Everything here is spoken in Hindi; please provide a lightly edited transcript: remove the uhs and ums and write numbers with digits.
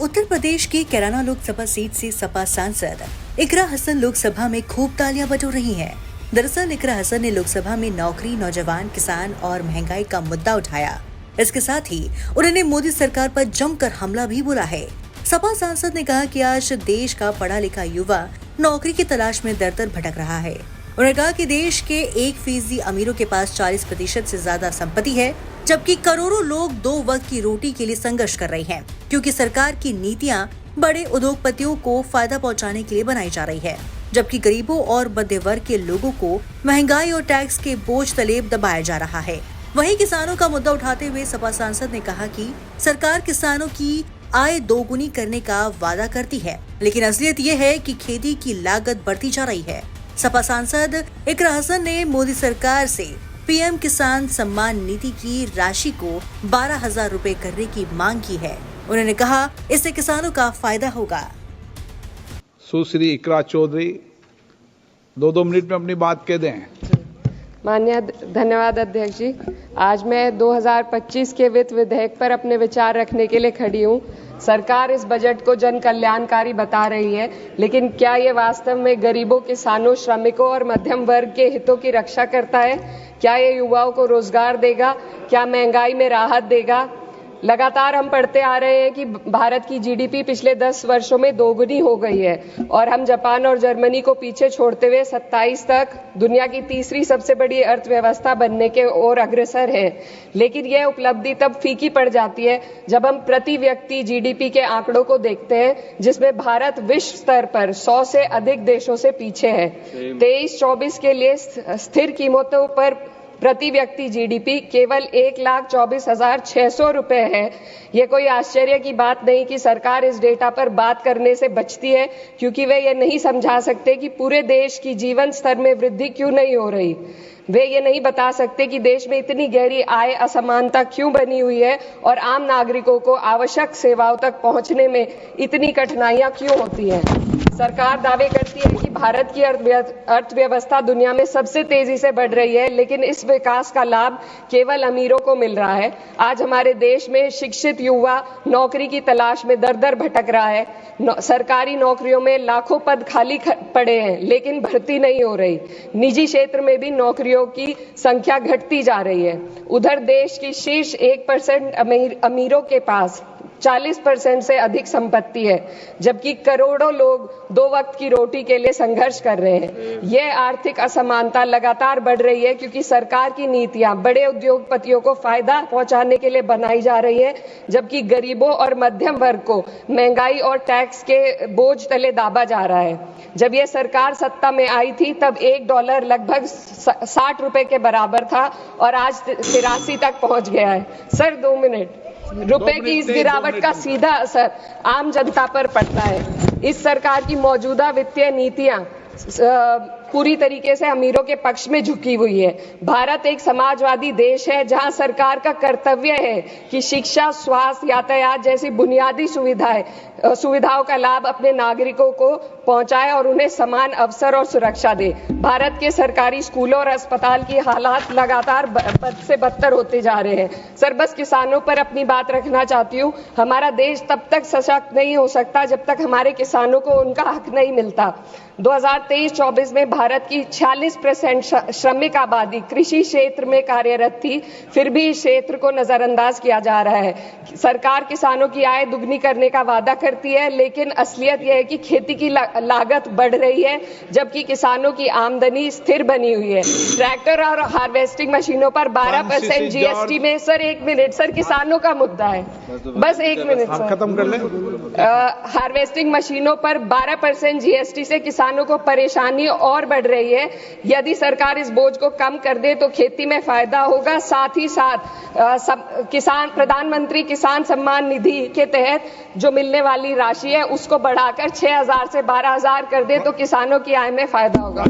उत्तर प्रदेश की कैराना लोकसभा सीट से सपा सांसद इकरा हसन लोकसभा में खूब तालियां बटोर रही हैं। दरअसल इकरा हसन ने लोकसभा में नौकरी, नौजवान, किसान और महंगाई का मुद्दा उठाया। इसके साथ ही उन्होंने मोदी सरकार पर जमकर हमला भी बोला है। सपा सांसद ने कहा कि आज देश का पढ़ा लिखा युवा नौकरी की तलाश में दर दर भटक रहा है। उन्होंने कहा कि देश के 1% अमीरों के पास 40% से ज्यादा संपत्ति है, जबकि करोड़ों लोग 2 वक्त की रोटी के लिए संघर्ष कर रहे हैं, क्योंकि सरकार की नीतियां बड़े उद्योगपतियों को फायदा पहुंचाने के लिए बनाई जा रही है, जबकि गरीबों और मध्य वर्ग के लोगों को महंगाई और टैक्स के बोझ तले दबाया जा रहा है। वहीं किसानों का मुद्दा उठाते हुए सपा सांसद ने कहा कि सरकार किसानों की आय दोगुनी करने का वादा करती है, लेकिन असलियत ये है कि खेती की लागत बढ़ती जा रही है। सपा सांसद इकरा हसन ने मोदी सरकार से पीएम किसान सम्मान निधि की राशि को 12,000 रुपए करने की मांग की है। उन्होंने कहा इससे किसानों का फायदा होगा। सुश्री इकरा चौधरी 2 मिनट में अपनी बात कह दें। माननीय धन्यवाद अध्यक्ष जी। आज मैं 2025 के वित्त विधेयक पर अपने विचार रखने के लिए खड़ी हूँ। सरकार इस बजट को जन कल्याणकारी बता रही है, लेकिन क्या ये वास्तव में गरीबों, किसानों, श्रमिकों और मध्यम वर्ग के हितों की रक्षा करता है? क्या ये युवाओं को रोजगार देगा? क्या महंगाई में राहत देगा? लगातार हम पढ़ते आ रहे हैं कि भारत की जीडीपी पिछले 10 वर्षों में दोगुनी हो गई है और हम जापान और जर्मनी को पीछे छोड़ते हुए 27 तक दुनिया की तीसरी सबसे बड़ी अर्थव्यवस्था बनने के ओर अग्रसर है। लेकिन यह उपलब्धि तब फीकी पड़ जाती है जब हम प्रति व्यक्ति जीडीपी के आंकड़ों को देखते हैं, जिसमें भारत विश्व स्तर पर 100 से अधिक देशों से पीछे है। 23-24 के लिए स्थिर कीमतों पर प्रति व्यक्ति जीडीपी केवल 1,24,600 रुपए है। ये कोई आश्चर्य की बात नहीं कि सरकार इस डेटा पर बात करने से बचती है, क्योंकि वे ये नहीं समझा सकते कि पूरे देश की जीवन स्तर में वृद्धि क्यों नहीं हो रही। वे ये नहीं बता सकते कि देश में इतनी गहरी आय असमानता क्यों बनी हुई है और आम नागरिकों को आवश्यक सेवाओं तक पहुंचने में इतनी कठिनाइयां क्यों होती हैं। सरकार दावे करती है कि भारत की अर्थव्यवस्था दुनिया में सबसे तेजी से बढ़ रही है, लेकिन इस विकास का लाभ केवल अमीरों को मिल रहा है। आज हमारे देश में शिक्षित युवा नौकरी की तलाश में दर दर भटक रहा है। सरकारी नौकरियों में लाखों पद खाली पड़े हैं, लेकिन भर्ती नहीं हो रही। निजी क्षेत्र में भी नौकरियों की संख्या घटती जा रही है। उधर देश की शीर्ष 1% अमीरों के पास 40% से अधिक संपत्ति है, जबकि करोड़ों लोग 2 वक्त की रोटी के लिए संघर्ष कर रहे हैं। यह आर्थिक असमानता लगातार बढ़ रही है क्योंकि सरकार की नीतियां बड़े उद्योगपतियों को फायदा पहुंचाने के लिए बनाई जा रही है, जबकि गरीबों और मध्यम वर्ग को महंगाई और टैक्स के बोझ तले दाबा जा रहा है। जब यह सरकार सत्ता में आई थी तब $1 लगभग 60 रुपए के बराबर था और आज 83 तक पहुंच गया है। Sir 2 minute. रुपए की इस गिरावट का सीधा असर आम जनता पर पड़ता है। इस सरकार की मौजूदा वित्तीय नीतियां पूरी तरीके से अमीरों के पक्ष में झुकी हुई है। भारत एक समाजवादी देश है जहां सरकार का कर्तव्य है कि शिक्षा, स्वास्थ्य, यातायात जैसी बुनियादी सुविधाओं का लाभ अपने नागरिकों को पहुंचाए और उन्हें समान अवसर और सुरक्षा दे। भारत के सरकारी स्कूलों और अस्पताल की हालात लगातार बद से बदतर होते जा रहे हैं। सर बस किसानों पर अपनी बात रखना चाहती हूँ। हमारा देश तब तक सशक्त नहीं हो सकता जब तक हमारे किसानों को उनका हक नहीं मिलता। 2023-24 में भारत की 46% श्रमिक आबादी कृषि क्षेत्र में कार्यरत थी, फिर भी इस क्षेत्र को नजरअंदाज किया जा रहा है। सरकार किसानों की आय दुगनी करने का वादा करती है, लेकिन असलियत यह है कि खेती की लागत बढ़ रही है, जबकि किसानों की आमदनी स्थिर बनी हुई है। ट्रैक्टर और हार्वेस्टिंग मशीनों पर 12% जीएसटी में। सर 1 मिनट, सर किसानों का मुद्दा है, बस 1 मिनट सर खत्म कर लें। हार्वेस्टिंग मशीनों पर 12% जीएसटी से किसानों को परेशानी और बढ़ रही है। यदि सरकार इस बोझ को कम कर दे तो खेती में फायदा होगा। साथ ही साथ प्रधानमंत्री किसान सम्मान निधि के तहत जो मिलने वाली राशि है उसको बढ़ाकर 6,000 से 12,000 कर दे तो किसानों की आय में फायदा होगा।